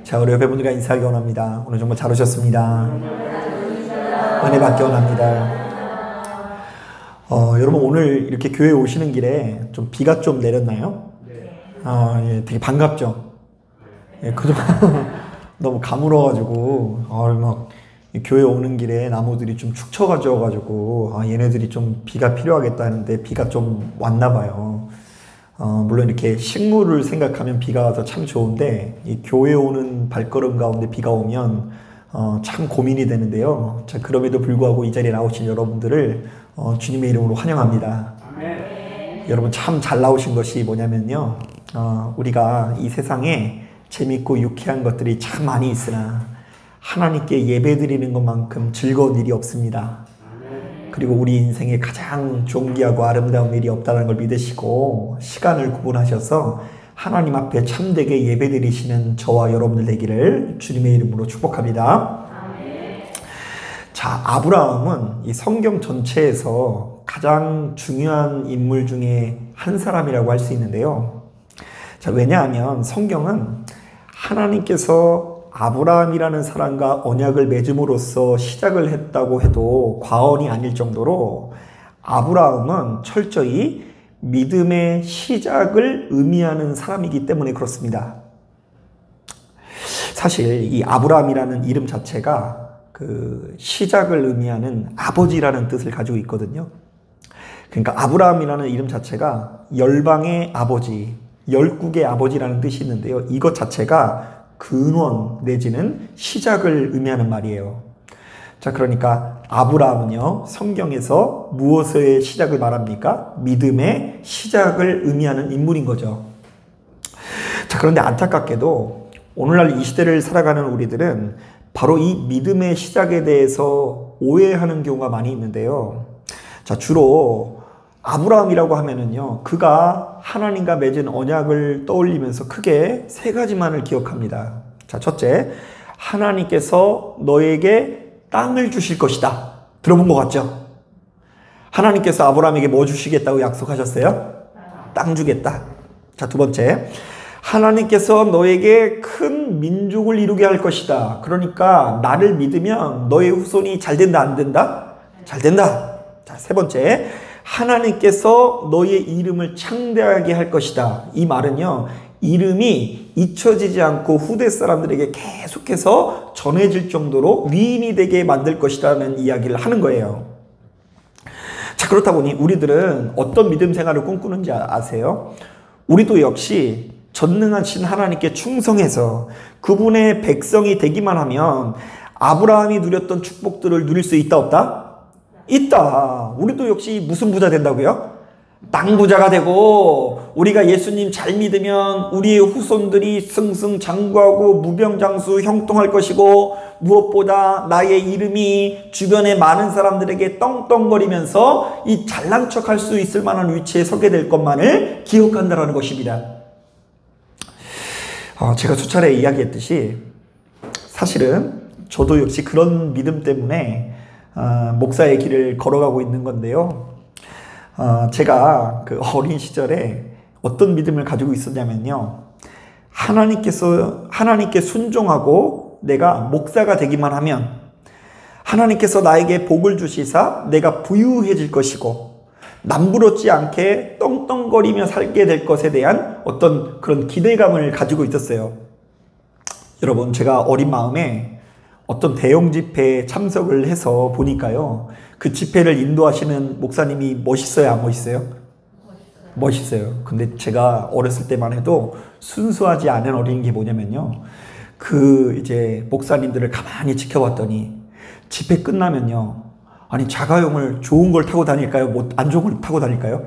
자, 우리 옆에 분들과 인사하기 원합니다. 오늘 정말 잘 오셨습니다. 은혜 받기 원합니다. 여러분 오늘 이렇게 교회 오시는 길에 좀 비가 좀 내렸나요? 예, 되게 반갑죠? 예, 그동안 너무 가물어가지고, 막, 교회 오는 길에 나무들이 좀 축 처가지고, 얘네들이 좀 비가 필요하겠다 하는데 비가 좀 왔나 봐요. 물론 이렇게 식물을 생각하면 비가 와서 참 좋은데, 이 교회 오는 발걸음 가운데 비가 오면, 참 고민이 되는데요. 자, 그럼에도 불구하고 이 자리에 나오신 여러분들을, 주님의 이름으로 환영합니다. 여러분 참 잘 나오신 것이 뭐냐면요. 우리가 이 세상에 재밌고 유쾌한 것들이 참 많이 있으나 하나님께 예배드리는 것만큼 즐거운 일이 없습니다. 그리고 우리 인생에 가장 존귀하고 아름다운 일이 없다는 걸 믿으시고 시간을 구분하셔서 하나님 앞에 참되게 예배드리시는 저와 여러분들 되기를 주님의 이름으로 축복합니다. 자, 아브라함은 이 성경 전체에서 가장 중요한 인물 중에 한 사람이라고 할 수 있는데요. 자, 왜냐하면 성경은 하나님께서 아브라함이라는 사람과 언약을 맺음으로써 시작을 했다고 해도 과언이 아닐 정도로 아브라함은 철저히 믿음의 시작을 의미하는 사람이기 때문에 그렇습니다. 사실 이 아브라함이라는 이름 자체가 그 시작을 의미하는 아버지라는 뜻을 가지고 있거든요. 그러니까 아브라함이라는 이름 자체가 열방의 아버지, 열국의 아버지라는 뜻이 있는데요. 이것 자체가 근원 내지는 시작을 의미하는 말이에요. 자, 그러니까 아브라함은요, 성경에서 무엇의 시작을 말합니까? 믿음의 시작을 의미하는 인물인 거죠. 자, 그런데 안타깝게도 오늘날 이 시대를 살아가는 우리들은 바로 이 믿음의 시작에 대해서 오해하는 경우가 많이 있는데요. 자, 주로 아브라함이라고 하면은요, 그가 하나님과 맺은 언약을 떠올리면서 크게 세 가지만을 기억합니다. 자, 첫째, 하나님께서 너에게 땅을 주실 것이다. 들어본 것 같죠? 하나님께서 아브라함에게 뭐 주시겠다고 약속하셨어요? 땅 주겠다. 자, 두 번째, 하나님께서 너에게 큰 민족을 이루게 할 것이다. 그러니까 나를 믿으면 너의 후손이 잘 된다, 안 된다? 잘 된다. 자, 세 번째, 하나님께서 너의 이름을 창대하게 할 것이다. 이 말은요, 이름이 잊혀지지 않고 후대 사람들에게 계속해서 전해질 정도로 위인이 되게 만들 것이라는 이야기를 하는 거예요. 자, 그렇다 보니 우리들은 어떤 믿음 생활을 꿈꾸는지 아세요? 우리도 역시 전능하신 하나님께 충성해서 그분의 백성이 되기만 하면 아브라함이 누렸던 축복들을 누릴 수 있다, 없다? 있다. 우리도 역시 무슨 부자 된다고요? 땅 부자가 되고, 우리가 예수님 잘 믿으면 우리의 후손들이 승승장구하고 무병장수 형통할 것이고, 무엇보다 나의 이름이 주변의 많은 사람들에게 떵떵거리면서 이 잘난 척할 수 있을 만한 위치에 서게 될 것만을 기억한다는 것입니다. 제가 수차례 이야기했듯이 사실은 저도 역시 그런 믿음 때문에 목사의 길을 걸어가고 있는 건데요. 제가 그 어린 시절에 어떤 믿음을 가지고 있었냐면요. 하나님께 순종하고 내가 목사가 되기만 하면 하나님께서 나에게 복을 주시사 내가 부유해질 것이고 남부럽지 않게 떵떵거리며 살게 될 것에 대한 어떤 그런 기대감을 가지고 있었어요. 여러분, 제가 어린 마음에 어떤 대형 집회에 참석을 해서 보니까요, 그 집회를 인도하시는 목사님이 멋있어요, 안 멋있어요? 멋있어요. 근데 제가 어렸을 때만 해도 순수하지 않은 어린 게 뭐냐면요, 그 이제 목사님들을 가만히 지켜봤더니 집회 끝나면요, 아니 자가용을 좋은 걸 타고 다닐까요? 뭐 안 좋은 걸 타고 다닐까요?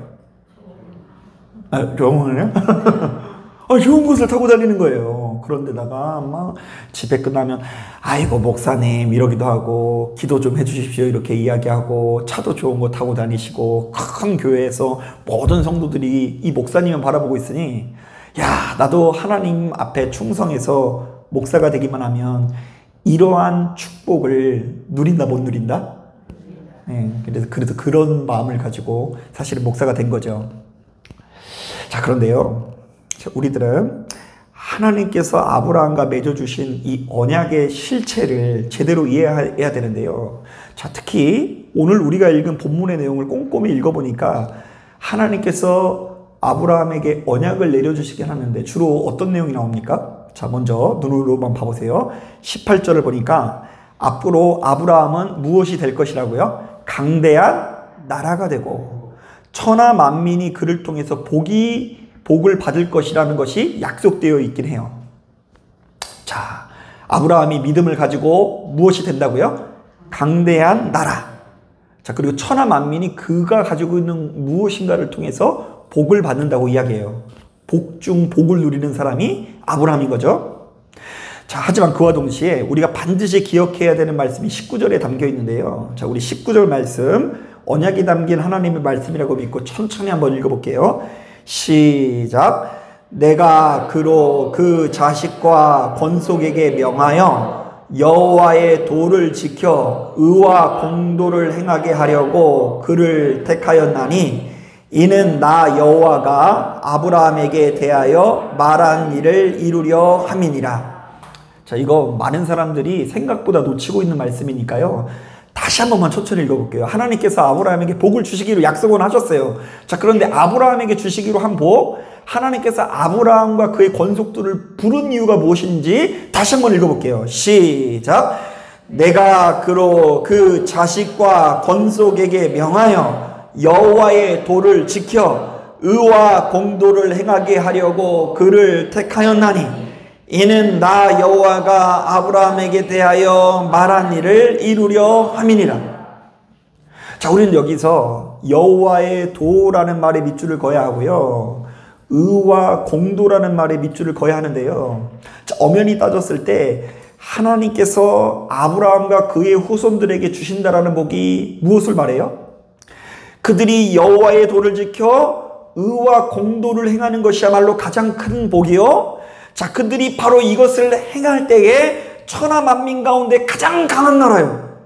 좋은 거요? 좋은 것을 타고 다니는 거예요. 그런데다가 막 집회 끝나면 아이고 목사님 이러기도 하고 기도 좀 해주십시오 이렇게 이야기하고 차도 좋은 거 타고 다니시고 큰 교회에서 모든 성도들이 이 목사님을 바라보고 있으니 야, 나도 하나님 앞에 충성해서 목사가 되기만 하면 이러한 축복을 누린다 못 누린다? 그래서 그런 마음을 가지고 사실은 목사가 된 거죠. 자, 그런데요, 우리들은 하나님께서 아브라함과 맺어주신 이 언약의 실체를 제대로 이해해야 되는데요. 자, 특히 오늘 우리가 읽은 본문의 내용을 꼼꼼히 읽어보니까 하나님께서 아브라함에게 언약을 내려주시긴 하는데 주로 어떤 내용이 나옵니까? 자, 먼저 눈으로만 봐보세요. 18절을 보니까 앞으로 아브라함은 무엇이 될 것이라고요? 강대한 나라가 되고 천하 만민이 그를 통해서 복을 받을 것이라는 것이 약속되어 있긴 해요. 자, 아브라함이 믿음을 가지고 무엇이 된다고요? 강대한 나라. 자, 그리고 천하 만민이 그가 가지고 있는 무엇인가를 통해서 복을 받는다고 이야기해요. 복 중 복을 누리는 사람이 아브라함인 거죠. 자, 하지만 그와 동시에 우리가 반드시 기억해야 되는 말씀이 19절에 담겨 있는데요. 자, 우리 19절 말씀, 언약이 담긴 하나님의 말씀이라고 믿고 천천히 한번 읽어볼게요. 시작. 내가 그로 그 자식과 건속에게 명하여 여호와의 도를 지켜 의와 공도를 행하게 하려고 그를 택하였나니 이는 나 여호와가 아브라함에게 대하여 말한 일을 이루려 함이니라. 자, 이거 많은 사람들이 생각보다 놓치고 있는 말씀이니까요. 다시 한 번만 천천히 읽어볼게요. 하나님께서 아브라함에게 복을 주시기로 약속은 하셨어요. 자, 그런데 아브라함에게 주시기로 한 복, 하나님께서 아브라함과 그의 권속들을 부른 이유가 무엇인지 다시 한 번 읽어볼게요. 시작. 내가 그로 그 자식과 권속에게 명하여 여호와의 도를 지켜 의와 공도를 행하게 하려고 그를 택하였나니 이는 나 여호와가 아브라함에게 대하여 말한 일을 이루려 함이니라. 자, 우리는 여기서 여호와의 도라는 말에 밑줄을 그어야 하고요, 의와 공도라는 말에 밑줄을 그어야 하는데요. 자, 엄연히 따졌을 때 하나님께서 아브라함과 그의 후손들에게 주신다라는 복이 무엇을 말해요? 그들이 여호와의 도를 지켜 의와 공도를 행하는 것이야말로 가장 큰 복이요, 자, 그들이 바로 이것을 행할 때에 천하 만민 가운데 가장 강한 나라요,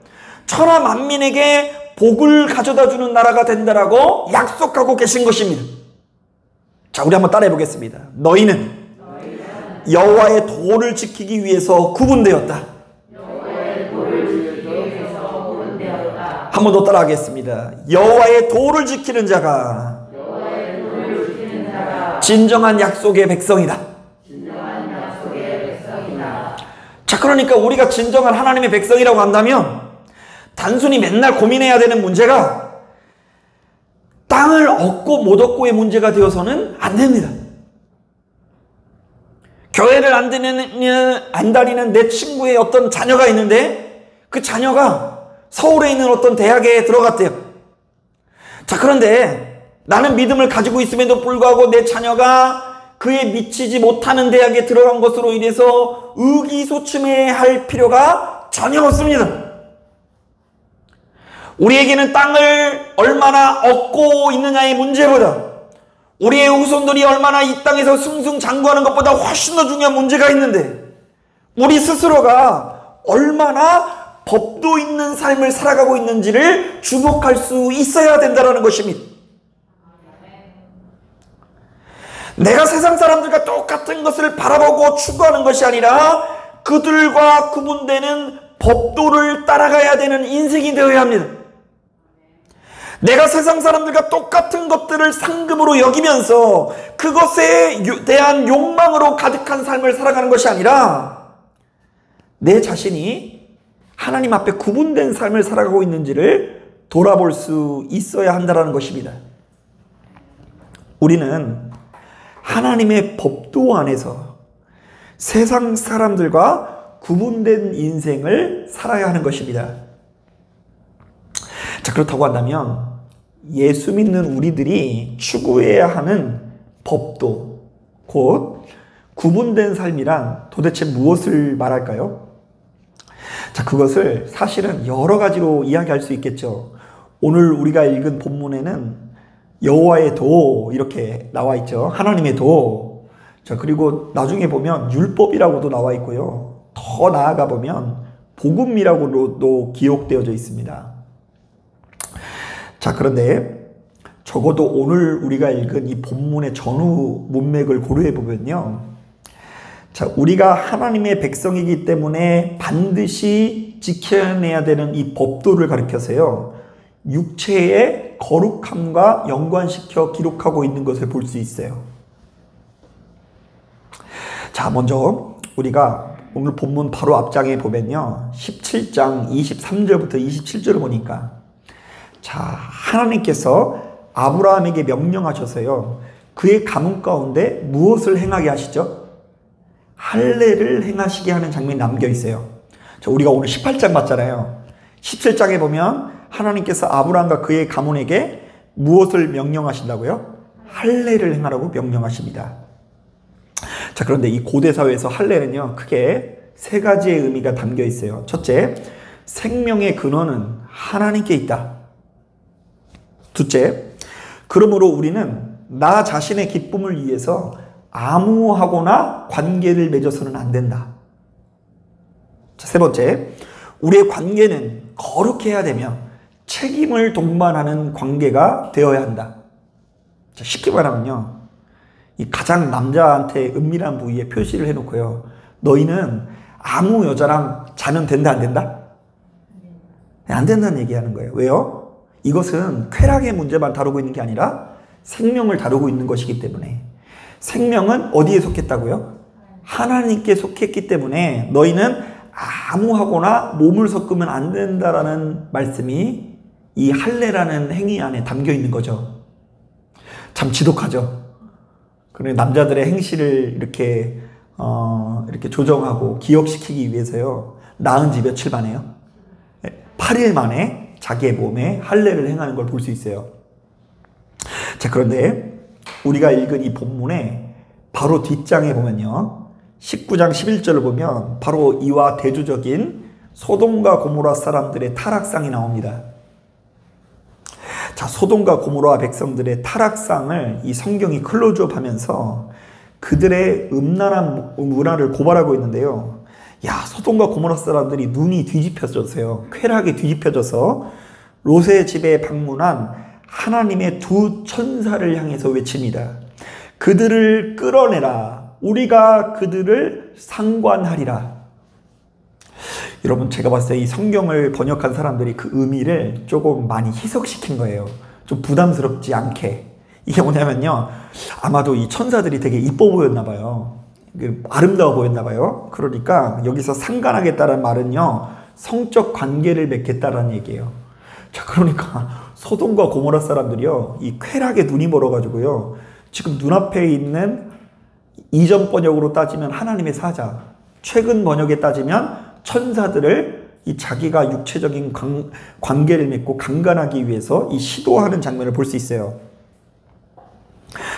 천하 만민에게 복을 가져다 주는 나라가 된다라고 약속하고 계신 것입니다. 자, 우리 한번 따라해 보겠습니다. 너희는 여호와의 도를 지키기 위해서 구분되었다. 한 번 더 따라하겠습니다. 여호와의 도를 지키는 자가 진정한 약속의 백성이다. 자, 그러니까 우리가 진정한 하나님의 백성이라고 한다면 단순히 맨날 고민해야 되는 문제가 땅을 얻고 못 얻고의 문제가 되어서는 안 됩니다. 교회를 안 다니는 내 친구의 어떤 자녀가 있는데 그 자녀가 서울에 있는 어떤 대학에 들어갔대요. 자, 그런데 나는 믿음을 가지고 있음에도 불구하고 내 자녀가 그에 미치지 못하는 대학에 들어간 것으로 인해서 의기소침해할 필요가 전혀 없습니다. 우리에게는 땅을 얼마나 얻고 있느냐의 문제보다 우리의 후손들이 얼마나 이 땅에서 승승장구하는 것보다 훨씬 더 중요한 문제가 있는데 우리 스스로가 얼마나 법도 있는 삶을 살아가고 있는지를 주목할 수 있어야 된다는 것입니다. 내가 세상 사람들과 똑같은 것을 바라보고 추구하는 것이 아니라 그들과 구분되는 법도를 따라가야 되는 인생이 되어야 합니다. 내가 세상 사람들과 똑같은 것들을 상급으로 여기면서 그것에 대한 욕망으로 가득한 삶을 살아가는 것이 아니라 내 자신이 하나님 앞에 구분된 삶을 살아가고 있는지를 돌아볼 수 있어야 한다는 것입니다. 우리는 하나님의 법도 안에서 세상 사람들과 구분된 인생을 살아야 하는 것입니다. 자, 그렇다고 한다면 예수 믿는 우리들이 추구해야 하는 법도 곧 구분된 삶이란 도대체 무엇을 말할까요? 자, 그것을 사실은 여러 가지로 이야기할 수 있겠죠. 오늘 우리가 읽은 본문에는 여호와의 도 이렇게 나와 있죠. 하나님의 도. 자, 그리고 나중에 보면 율법이라고도 나와 있고요. 더 나아가 보면 복음이라고도 기록되어져 있습니다. 자, 그런데 적어도 오늘 우리가 읽은 이 본문의 전후 문맥을 고려해 보면요, 자, 우리가 하나님의 백성이기 때문에 반드시 지켜내야 되는 이 법도를 가리켜서요, 육체의 거룩함과 연관시켜 기록하고 있는 것을 볼 수 있어요. 자, 먼저 우리가 오늘 본문 바로 앞장에 보면요, 17장 23절부터 27절을 보니까, 자, 하나님께서 아브라함에게 명령하셔서요, 그의 가문 가운데 무엇을 행하게 하시죠? 할례를 행하시게 하는 장면이 남겨 있어요. 자, 우리가 오늘 18장 봤잖아요. 17장에 보면 하나님께서 아브라함과 그의 가문에게 무엇을 명령하신다고요? 할례를 행하라고 명령하십니다. 자, 그런데 이 고대 사회에서 할례는요, 크게 세 가지의 의미가 담겨 있어요. 첫째, 생명의 근원은 하나님께 있다. 둘째, 그러므로 우리는 나 자신의 기쁨을 위해서 암호하거나 관계를 맺어서는 안 된다. 자, 세 번째, 우리의 관계는 거룩해야 되며 책임을 동반하는 관계가 되어야 한다. 자, 쉽게 말하면요, 이 가장 남자한테 은밀한 부위에 표시를 해놓고요, 너희는 아무 여자랑 자면 된다, 안 된다? 안 된다는 얘기하는 거예요. 왜요? 이것은 쾌락의 문제만 다루고 있는 게 아니라 생명을 다루고 있는 것이기 때문에. 생명은 어디에 속했다고요? 하나님께 속했기 때문에 너희는 아무하거나 몸을 섞으면 안 된다라는 말씀이 이 할례라는 행위 안에 담겨 있는 거죠. 참 지독하죠. 그래, 남자들의 행실을 이렇게 조정하고 기억시키기 위해서요, 나은 지 며칠 만에요? 8일 만에 자기의 몸에 할례를 행하는 걸 볼 수 있어요. 자, 그런데 우리가 읽은 이 본문에 바로 뒷장에 보면요, 19장 11절을 보면 바로 이와 대조적인 소돔과 고모라 사람들의 타락상이 나옵니다. 자, 소돔과 고모라 백성들의 타락상을 이 성경이 클로즈업하면서 그들의 음란한 문화를 고발하고 있는데요. 야, 소돔과 고모라 사람들이 눈이 뒤집혀져서요, 쾌락이 뒤집혀져서 롯의 집에 방문한 하나님의 두 천사를 향해서 외칩니다. 그들을 끌어내라. 우리가 그들을 상관하리라. 여러분, 제가 봤을 때 이 성경을 번역한 사람들이 그 의미를 조금 많이 희석시킨 거예요. 좀 부담스럽지 않게. 이게 뭐냐면요, 아마도 이 천사들이 되게 이뻐 보였나 봐요. 아름다워 보였나 봐요. 그러니까 여기서 상관하겠다는 말은요, 성적 관계를 맺겠다라는 얘기예요. 자, 그러니까 소돔과 고모라 사람들이요, 이 쾌락에 눈이 멀어가지고요, 지금 눈앞에 있는 이전 번역으로 따지면 하나님의 사자, 최근 번역에 따지면 천사들을 이 자기가 육체적인 관계를 맺고 강간하기 위해서 이 시도하는 장면을 볼 수 있어요.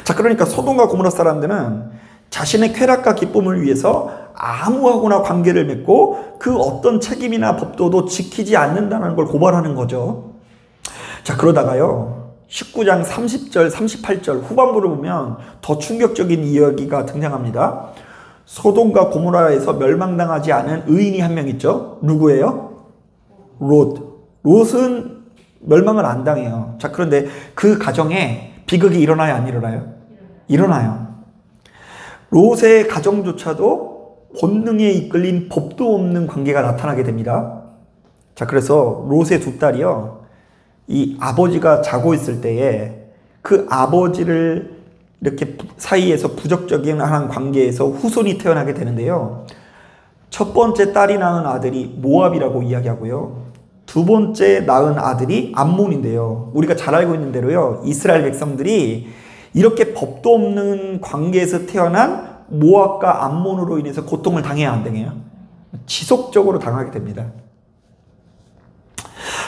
자, 그러니까 소돔과 고모라 사람들은 자신의 쾌락과 기쁨을 위해서 아무하고나 관계를 맺고 그 어떤 책임이나 법도도 지키지 않는다는 걸 고발하는 거죠. 자, 그러다가요, 19장 30절, 38절 후반부를 보면 더 충격적인 이야기가 등장합니다. 소돔과 고모라에서 멸망당하지 않은 의인이 한 명 있죠. 누구예요? 롯. 롯은 멸망을 안 당해요. 자, 그런데 그 가정에 비극이 일어나요, 안 일어나요? 일어나요. 롯의 가정조차도 본능에 이끌린 법도 없는 관계가 나타나게 됩니다. 자, 그래서 롯의 두 딸이요, 이 아버지가 자고 있을 때에 그 아버지를 이렇게 사이에서 부적적인 한 관계에서 후손이 태어나게 되는데요. 첫 번째 딸이 낳은 아들이 모압이라고 이야기하고요, 두 번째 낳은 아들이 암몬인데요. 우리가 잘 알고 있는 대로요, 이스라엘 백성들이 이렇게 법도 없는 관계에서 태어난 모압과 암몬으로 인해서 고통을 당해야 안 당해요? 지속적으로 당하게 됩니다.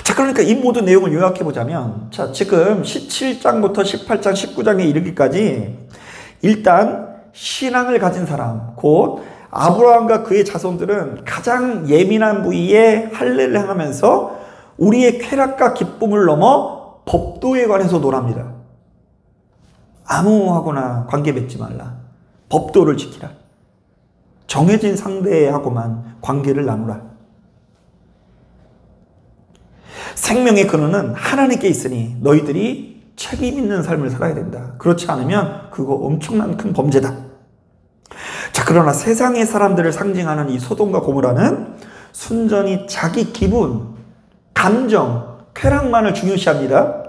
자, 그러니까 이 모든 내용을 요약해 보자면, 자, 지금 17장부터 18장, 19장에 이르기까지 일단 신앙을 가진 사람, 곧 아브라함과 그의 자손들은 가장 예민한 부위에 할례를 행하면서 우리의 쾌락과 기쁨을 넘어 법도에 관해서 논합니다. 아무하고나 관계 맺지 말라. 법도를 지키라. 정해진 상대하고만 관계를 나누라. 생명의 근원은 하나님께 있으니 너희들이 책임 있는 삶을 살아야 된다. 그렇지 않으면 그거 엄청난 큰 범죄다. 자, 그러나 세상의 사람들을 상징하는 이 소돔과 고모라는 순전히 자기 기분, 감정, 쾌락만을 중요시합니다.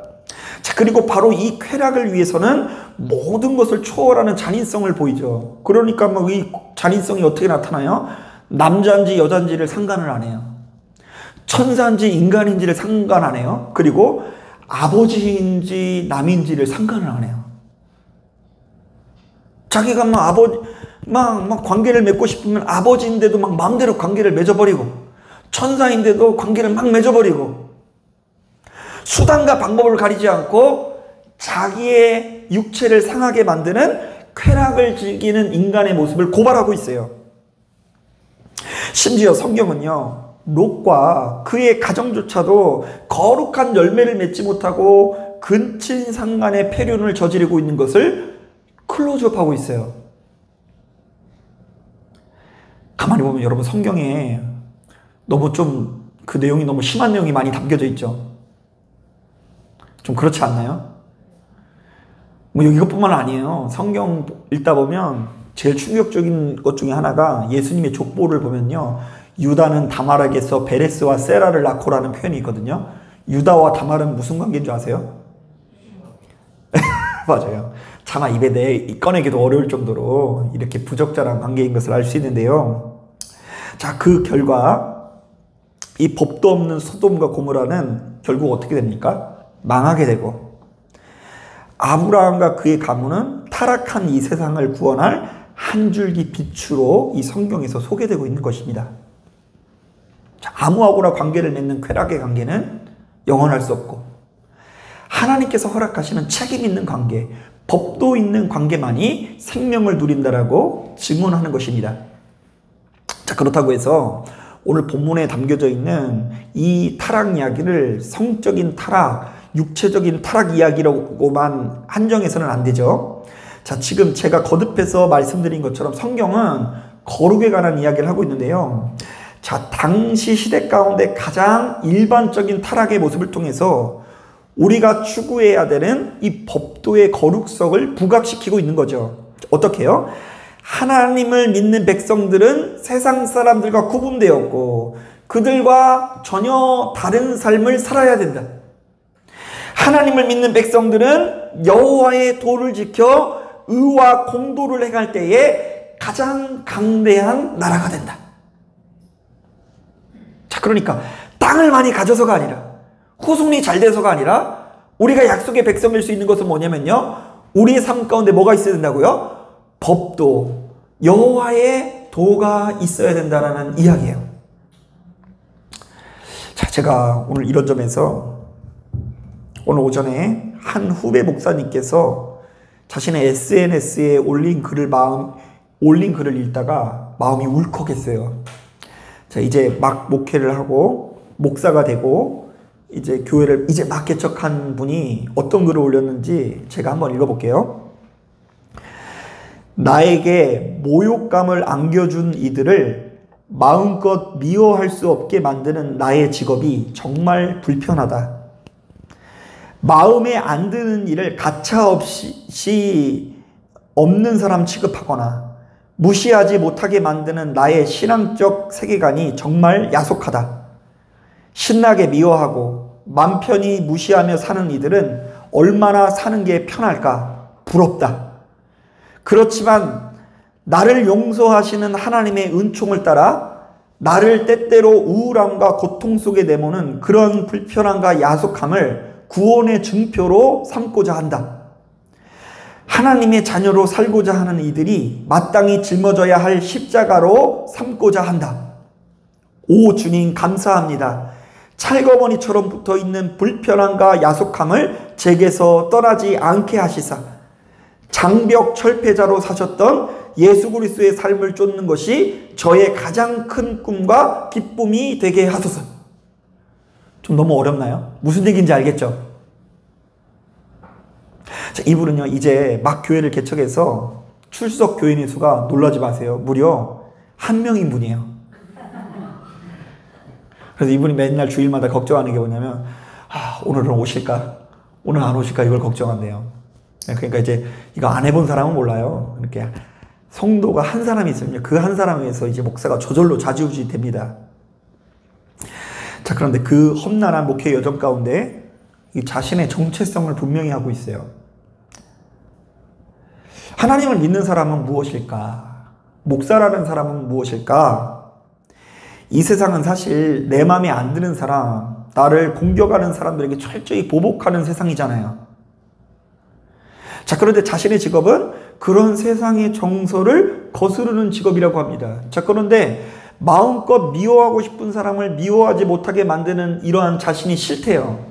자, 그리고 바로 이 쾌락을 위해서는 모든 것을 초월하는 잔인성을 보이죠. 그러니까 뭐 이 잔인성이 어떻게 나타나요? 남자인지 여자인지를 상관을 안 해요. 천사인지 인간인지를 상관 안 해요. 그리고 아버지인지 남인지를 상관을 안 해요. 자기가 막 관계를 맺고 싶으면 아버지인데도 막 마음대로 관계를 맺어버리고, 천사인데도 관계를 막 맺어버리고, 수단과 방법을 가리지 않고 자기의 육체를 상하게 만드는 쾌락을 즐기는 인간의 모습을 고발하고 있어요. 심지어 성경은요, 롯과 그의 가정조차도 거룩한 열매를 맺지 못하고 근친상간의 폐륜을 저지르고 있는 것을 클로즈업하고 있어요. 가만히 보면 여러분, 성경에 너무 좀 그 내용이 너무 심한 내용이 많이 담겨져 있죠. 좀 그렇지 않나요? 뭐 이것뿐만 아니에요. 성경 읽다 보면 제일 충격적인 것 중에 하나가 예수님의 족보를 보면요, 유다는 다말에게서 베레스와 세라를 낳고라는 표현이 있거든요. 유다와 다말은 무슨 관계인 줄 아세요? 맞아요. 차마 입에 꺼내기도 어려울 정도로 이렇게 부적절한 관계인 것을 알 수 있는데요. 자, 그 결과 이 법도 없는 소돔과 고모라는 결국 어떻게 됩니까? 망하게 되고, 아브라함과 그의 가문은 타락한 이 세상을 구원할 한 줄기 빛으로 이 성경에서 소개되고 있는 것입니다. 자, 아무하고나 관계를 맺는 쾌락의 관계는 영원할 수 없고, 하나님께서 허락하시는 책임 있는 관계, 법도 있는 관계만이 생명을 누린다라고 증언하는 것입니다. 자, 그렇다고 해서 오늘 본문에 담겨져 있는 이 타락 이야기를 성적인 타락, 육체적인 타락 이야기로만 한정해서는 안 되죠. 자, 지금 제가 거듭해서 말씀드린 것처럼 성경은 거룩에 관한 이야기를 하고 있는데요. 자, 당시 시대 가운데 가장 일반적인 타락의 모습을 통해서 우리가 추구해야 되는 이 법도의 거룩성을 부각시키고 있는 거죠. 어떻게 해요? 하나님을 믿는 백성들은 세상 사람들과 구분되었고 그들과 전혀 다른 삶을 살아야 된다. 하나님을 믿는 백성들은 여호와의 도를 지켜 의와 공도를 행할 때에 가장 강대한 나라가 된다. 자, 그러니까 땅을 많이 가져서가 아니라, 후손이 잘 돼서가 아니라, 우리가 약속의 백성일 수 있는 것은 뭐냐면요, 우리의 삶 가운데 뭐가 있어야 된다고요? 법도, 여호와의 도가 있어야 된다는 이야기예요. 자, 제가 오늘 이런 점에서 오늘 오전에 한 후배 목사님께서 자신의 SNS에 올린 글을 읽다가 마음이 울컥했어요. 자, 이제 막 목회를 하고 목사가 되고 이제 교회를 이제 막 개척한 분이 어떤 글을 올렸는지 제가 한번 읽어볼게요. 나에게 모욕감을 안겨준 이들을 마음껏 미워할 수 없게 만드는 나의 직업이 정말 불편하다. 마음에 안 드는 일을 가차없이 없는 사람 취급하거나 무시하지 못하게 만드는 나의 신앙적 세계관이 정말 야속하다. 신나게 미워하고 맘 편히 무시하며 사는 이들은 얼마나 사는 게 편할까? 부럽다. 그렇지만 나를 용서하시는 하나님의 은총을 따라 나를 때때로 우울함과 고통 속에 내모는 그런 불편함과 야속함을 구원의 증표로 삼고자 한다. 하나님의 자녀로 살고자 하는 이들이 마땅히 짊어져야 할 십자가로 삼고자 한다. 오 주님, 감사합니다. 찰거머니처럼 붙어있는 불편함과 야속함을 제게서 떠나지 않게 하시사 장벽 철폐자로 사셨던 예수 그리스도의 삶을 쫓는 것이 저의 가장 큰 꿈과 기쁨이 되게 하소서. 좀 너무 어렵나요? 무슨 얘기인지 알겠죠? 자, 이분은요, 이제 막 교회를 개척해서 출석 교인의 수가, 놀라지 마세요, 무려 1명인 분이에요. 그래서 이분이 맨날 주일마다 걱정하는 게 뭐냐면, 오늘은 오실까? 오늘 안 오실까? 이걸 걱정한대요. 그러니까 이제 이거 안 해본 사람은 몰라요. 이렇게 성도가 한 사람이 있으면요, 그 한 사람에 의해서 이제 목사가 저절로 좌지우지 됩니다. 자, 그런데 그 험난한 목회 여정 가운데 이 자신의 정체성을 분명히 하고 있어요. 하나님을 믿는 사람은 무엇일까? 목사라는 사람은 무엇일까? 이 세상은 사실 내 마음에 안 드는 사람, 나를 공격하는 사람들에게 철저히 보복하는 세상이잖아요. 자, 그런데 자신의 직업은 그런 세상의 정서를 거스르는 직업이라고 합니다. 자, 그런데 마음껏 미워하고 싶은 사람을 미워하지 못하게 만드는 이러한 자신이 싫대요.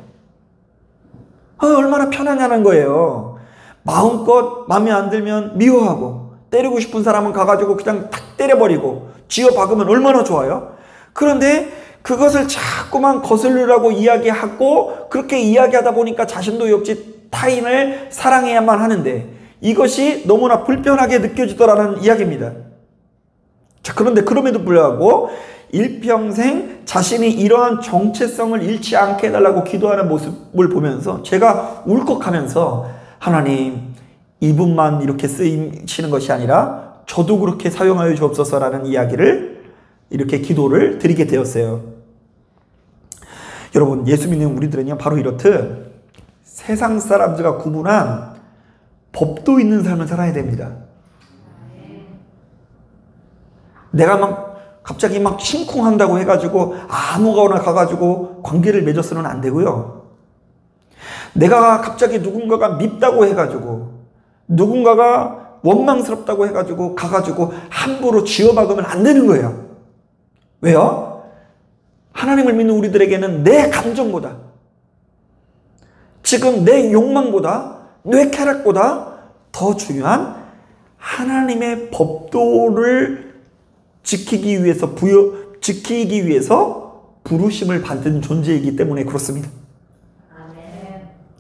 얼마나 편하냐는 거예요. 마음껏 마음에 안 들면 미워하고, 때리고 싶은 사람은 가가지고 그냥 탁 때려버리고 쥐어 박으면 얼마나 좋아요? 그런데 그것을 자꾸만 거스르라고 이야기하고, 그렇게 이야기하다 보니까 자신도 역시 타인을 사랑해야만 하는데 이것이 너무나 불편하게 느껴지더라는 이야기입니다. 자, 그런데 그럼에도 불구하고 일평생 자신이 이러한 정체성을 잃지 않게 해달라고 기도하는 모습을 보면서 제가 울컥하면서, 하나님, 이분만 이렇게 쓰이시는 것이 아니라 저도 그렇게 사용하여 주옵소서라는 이야기를, 이렇게 기도를 드리게 되었어요. 여러분, 예수 믿는 우리들은요, 바로 이렇듯 세상 사람들과 구분한 법도 있는 삶을 살아야 됩니다. 내가 갑자기 심쿵한다고 해가지고 아무거나 가가지고 관계를 맺어서는 안 되고요. 내가 갑자기 누군가가 밉다고 해가지고, 누군가가 원망스럽다고 해가지고 가가지고 함부로 쥐어박으면 안 되는 거예요. 왜요? 하나님을 믿는 우리들에게는 내 감정보다, 지금 내 욕망보다, 내 쾌락보다 더 중요한 하나님의 법도를 지키기 위해서 부르심을 받은 존재이기 때문에 그렇습니다.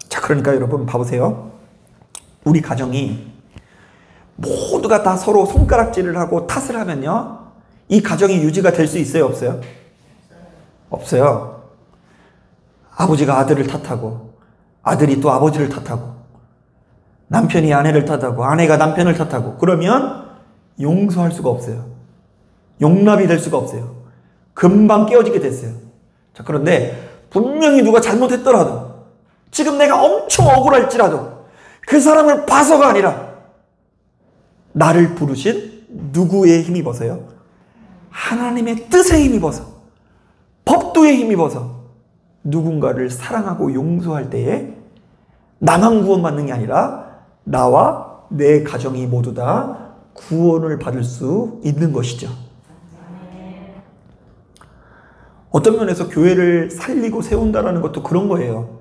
자, 그러니까 여러분 봐보세요. 우리 가정이 모두가 다 서로 손가락질을 하고 탓을 하면요, 이 가정이 유지가 될 수 있어요, 없어요? 없어요. 아버지가 아들을 탓하고, 아들이 또 아버지를 탓하고, 남편이 아내를 탓하고, 아내가 남편을 탓하고, 그러면 용서할 수가 없어요. 용납이 될 수가 없어요. 금방 깨어지게 됐어요. 자, 그런데 분명히 누가 잘못했더라도, 지금 내가 엄청 억울할지라도 그 사람을 봐서가 아니라 나를 부르신 누구에 힘입어서요? 하나님의 뜻에 힘입어서, 법도에 힘입어서 누군가를 사랑하고 용서할 때에 나만 구원받는 게 아니라 나와 내 가정이 모두 다 구원을 받을 수 있는 것이죠. 어떤 면에서 교회를 살리고 세운다는 것도 그런 거예요.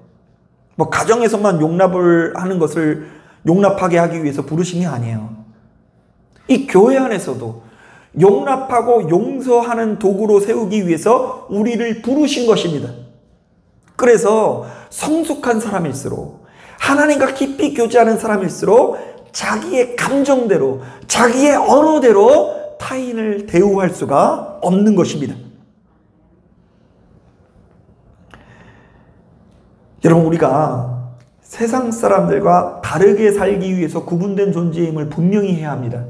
가정에서만 용납을 하는 것을 용납하게 하기 위해서 부르신 게 아니에요. 이 교회 안에서도 용납하고 용서하는 도구로 세우기 위해서 우리를 부르신 것입니다. 그래서 성숙한 사람일수록, 하나님과 깊이 교제하는 사람일수록 자기의 감정대로, 자기의 언어대로 타인을 대우할 수가 없는 것입니다. 여러분, 우리가 세상 사람들과 다르게 살기 위해서 구분된 존재임을 분명히 해야 합니다.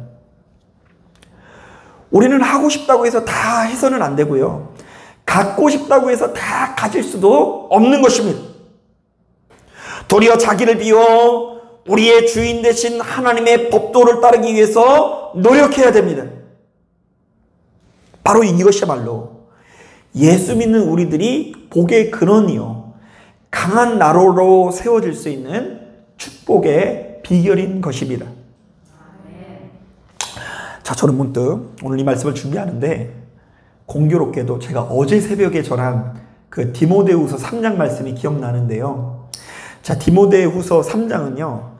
우리는 하고 싶다고 해서 다 해서는 안 되고요. 갖고 싶다고 해서 다 가질 수도 없는 것입니다. 도리어 자기를 비워 우리의 주인 되신 하나님의 법도를 따르기 위해서 노력해야 됩니다. 바로 이것이야말로 예수 믿는 우리들이 복의 근원이요, 강한 나로로 세워질 수 있는 축복의 비결인 것입니다. 자, 저는 문득 오늘 이 말씀을 준비하는데 공교롭게도 제가 어제 새벽에 전한 그 디모데후서 3장 말씀이 기억나는데요. 자, 디모데후서 3장은요,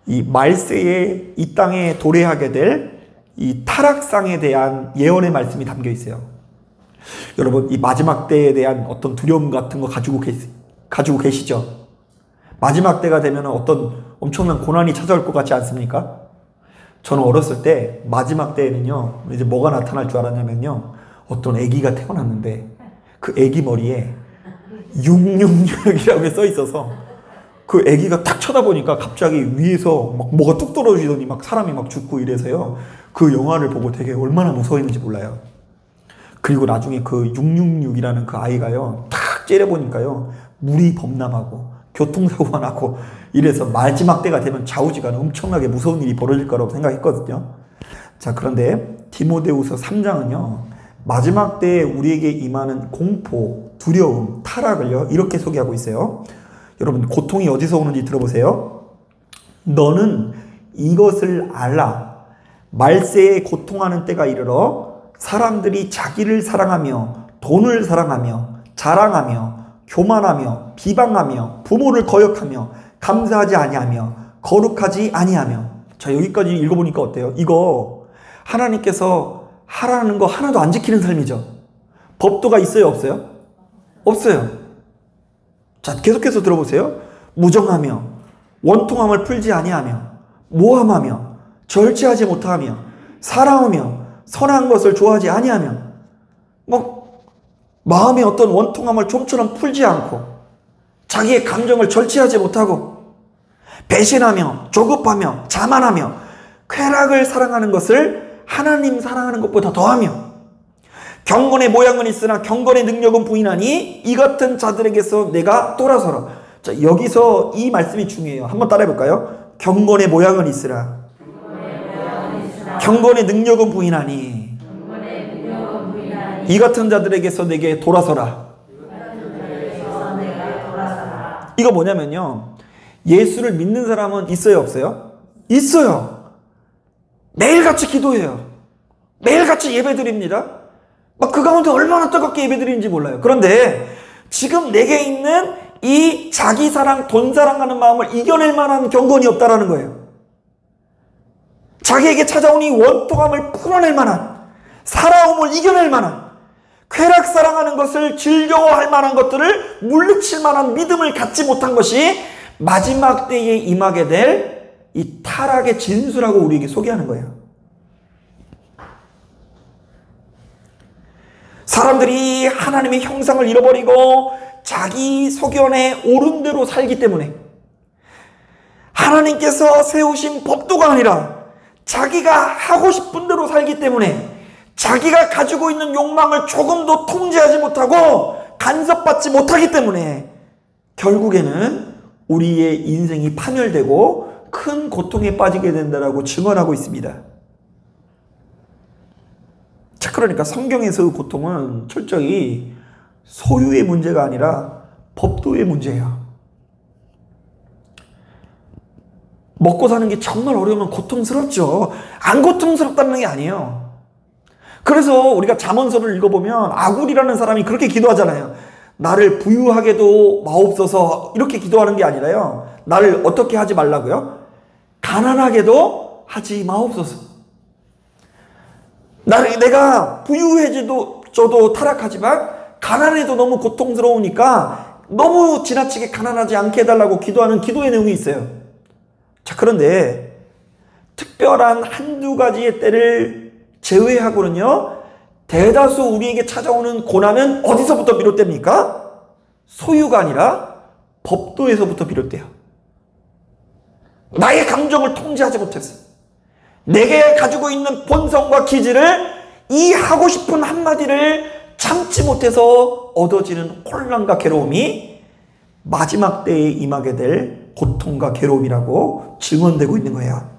이 말세에 이 땅에 도래하게 될 이 타락상에 대한 예언의 말씀이 담겨 있어요. 여러분, 이 마지막 때에 대한 어떤 두려움 같은 거 가지고 계시죠? 마지막 때가 되면 어떤 엄청난 고난이 찾아올 것 같지 않습니까? 저는 어렸을 때 마지막 때에는요, 이제 뭐가 나타날 줄 알았냐면요, 어떤 아기가 태어났는데 그 아기 머리에 666이라고 써 있어서 그 아기가 딱 쳐다보니까 갑자기 위에서 막 뭐가 뚝 떨어지더니 막 사람이 막 죽고 이래서요. 그 영화를 보고 되게 얼마나 무서웠는지 몰라요. 그리고 나중에 그 666이라는 그 아이가요, 탁 째려보니까요, 물이 범람하고 교통사고가 나고 이래서 마지막 때가 되면 좌우지간 엄청나게 무서운 일이 벌어질 거라고 생각했거든요. 자, 그런데 디모데후서 3장은요, 마지막 때에 우리에게 임하는 공포, 두려움, 타락을요, 이렇게 소개하고 있어요. 여러분, 고통이 어디서 오는지 들어보세요. 너는 이것을 알라. 말세에 고통하는 때가 이르러 사람들이 자기를 사랑하며 돈을 사랑하며 자랑하며 교만하며 비방하며 부모를 거역하며 감사하지 아니하며 거룩하지 아니하며. 자, 여기까지 읽어보니까 어때요? 이거 하나님께서 하라는 거 하나도 안 지키는 삶이죠. 법도가 있어요, 없어요? 없어요. 자, 계속해서 들어보세요. 무정하며 원통함을 풀지 아니하며 모함하며 절제하지 못하며 사랑하며 선한 것을 좋아하지 아니하며, 마음의 어떤 원통함을 좀처럼 풀지 않고 자기의 감정을 절제하지 못하고 배신하며 조급하며 자만하며 쾌락을 사랑하는 것을 하나님 사랑하는 것보다 더하며 경건의 모양은 있으나 경건의 능력은 부인하니 이 같은 자들에게서 내가 돌아서라. 자, 여기서 이 말씀이 중요해요. 한번 따라해 볼까요? 경건의 모양은 있으나 경건의 능력은 부인하니 이 같은 자들에게서 내게 돌아서라. 이거 뭐냐면요, 예수를 믿는 사람은 있어요, 없어요? 있어요. 매일같이 기도해요. 매일같이 예배드립니다. 그 가운데 얼마나 뜨겁게 예배드리는지 몰라요. 그런데 지금 내게 있는 이 자기 사랑, 돈 사랑하는 마음을 이겨낼 만한 경건이 없다라는 거예요. 자기에게 찾아온 이 원통함을 풀어낼 만한, 살아옴을 이겨낼 만한, 쾌락 사랑하는 것을 즐거워할 만한 것들을 물리칠 만한 믿음을 갖지 못한 것이 마지막 때에 임하게 될 이 타락의 진수라고 우리에게 소개하는 거예요. 사람들이 하나님의 형상을 잃어버리고 자기 소견에 옳은 대로 살기 때문에, 하나님께서 세우신 법도가 아니라 자기가 하고 싶은 대로 살기 때문에, 자기가 가지고 있는 욕망을 조금도 통제하지 못하고 간섭받지 못하기 때문에 결국에는 우리의 인생이 파멸되고 큰 고통에 빠지게 된다라고 증언하고 있습니다. 자, 그러니까 성경에서 그 고통은 철저히 소유의 문제가 아니라 법도의 문제예요. 먹고 사는 게 정말 어려우면 고통스럽죠. 안 고통스럽다는 게 아니에요. 그래서 우리가 잠언서를 읽어보면 아굴이라는 사람이 그렇게 기도하잖아요. 나를 부유하게도 마옵소서, 이렇게 기도하는 게 아니라요, 나를 어떻게 하지 말라고요? 가난하게도 하지 마옵소서. 내가 부유해져도 타락하지만 가난해도 너무 고통스러우니까 너무 지나치게 가난하지 않게 해달라고 기도하는 기도의 내용이 있어요. 자, 그런데 특별한 한두 가지의 때를 제외하고는요, 대다수 우리에게 찾아오는 고난은 어디서부터 비롯됩니까? 소유가 아니라 법도에서부터 비롯돼요. 나의 감정을 통제하지 못했어. 내게 가지고 있는 본성과 기질을, 이 하고 싶은 한마디를 참지 못해서 얻어지는 혼란과 괴로움이 마지막 때에 임하게 될 고통과 괴로움이라고 증언되고 있는 거예요.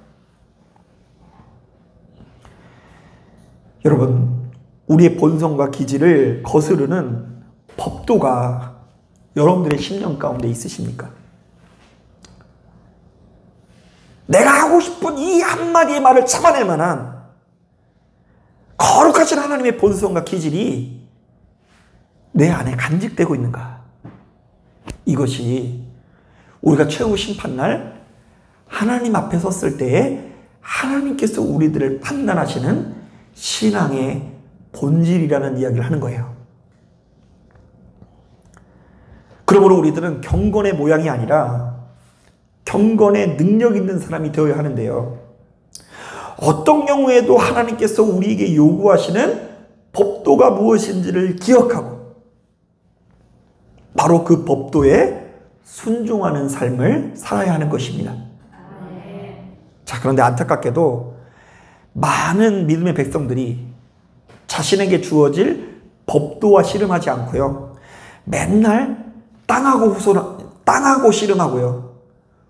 여러분, 우리의 본성과 기질을 거스르는 법도가 여러분들의 심령 가운데 있으십니까? 내가 하고 싶은 이 한마디의 말을 참아낼 만한 거룩하신 하나님의 본성과 기질이 내 안에 간직되고 있는가? 이것이 우리가 최후 심판날 하나님 앞에 섰을 때에 하나님께서 우리들을 판단하시는 신앙의 본질이라는 이야기를 하는 거예요. 그러므로 우리들은 경건의 모양이 아니라 경건의 능력 있는 사람이 되어야 하는데요, 어떤 경우에도 하나님께서 우리에게 요구하시는 법도가 무엇인지를 기억하고 바로 그 법도에 순종하는 삶을 살아야 하는 것입니다. 자, 그런데 안타깝게도 많은 믿음의 백성들이 자신에게 주어질 법도와 씨름하지 않고요, 맨날 땅하고 씨름하고요,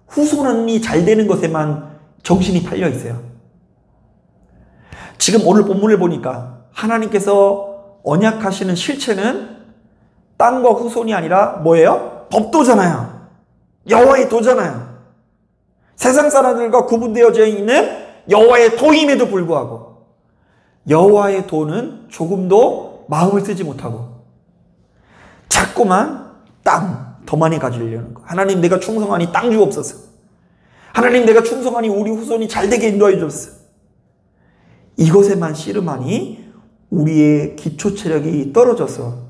후손이 잘 되는 것에만 정신이 팔려 있어요. 지금 오늘 본문을 보니까 하나님께서 언약하시는 실체는 땅과 후손이 아니라 뭐예요? 법도잖아요. 여호와의 도잖아요. 세상 사람들과 구분되어져 있는 여호와의 도임에도 불구하고 여호와의 도는 조금도 마음을 쓰지 못하고 자꾸만 땅 더 많이 가지려는 거. 하나님, 내가 충성하니 땅 주옵소서. 하나님, 내가 충성하니 우리 후손이 잘되게 인도해 주옵소서. 이것에만 씨름하니 우리의 기초 체력이 떨어져서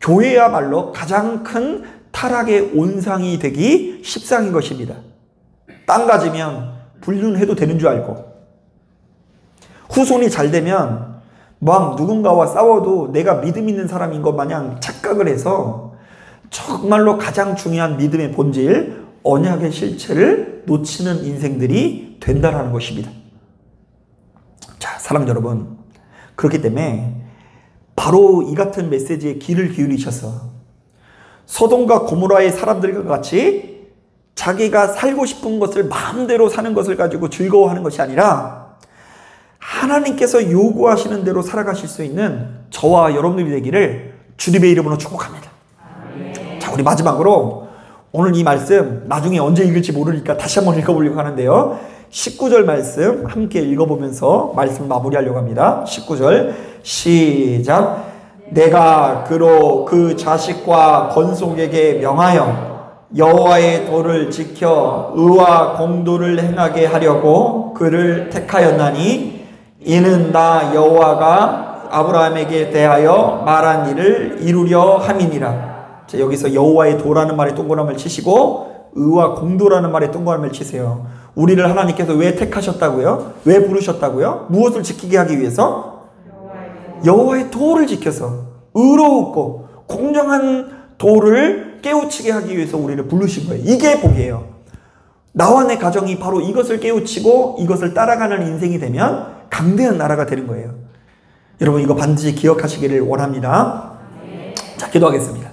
교회야말로 가장 큰 타락의 온상이 되기 십상인 것입니다. 땅 가지면 불륜해도 되는 줄 알고, 후손이 잘 되면 막 누군가와 싸워도 내가 믿음 있는 사람인 것 마냥 착각을 해서 정말로 가장 중요한 믿음의 본질, 언약의 실체를 놓치는 인생들이 된다라는 것입니다. 자, 사랑 여러분, 그렇기 때문에 바로 이 같은 메시지에 귀를 기울이셔서 소돔과 고모라의 사람들과 같이 자기가 살고 싶은 것을 마음대로 사는 것을 가지고 즐거워하는 것이 아니라 하나님께서 요구하시는 대로 살아가실 수 있는 저와 여러분들이 되기를 주님의 이름으로 축복합니다. 자, 우리 마지막으로 오늘 이 말씀 나중에 언제 읽을지 모르니까 다시 한번 읽어보려고 하는데요, 19절 말씀 함께 읽어보면서 말씀 마무리하려고 합니다. 19절 시작. 내가 그로 그 자식과 건속에게 명하여 여호와의 도를 지켜 의와 공도를 행하게 하려고 그를 택하였나니 이는 나 여호와가 아브라함에게 대하여 말한 일을 이루려 함이니라. 자, 여기서 여호와의 도라는 말에 동그라미를 치시고 의와 공도라는 말에 동그라미를 치세요. 우리를 하나님께서 왜 택하셨다고요? 왜 부르셨다고요? 무엇을 지키게 하기 위해서? 여호와의 도를 지켜서 의롭고 공정한 도를 깨우치게 하기 위해서 우리를 부르신 거예요. 이게 복이에요. 나와 내 가정이 바로 이것을 깨우치고 이것을 따라가는 인생이 되면 강대한 나라가 되는 거예요. 여러분, 이거 반드시 기억하시기를 원합니다. 자, 기도하겠습니다.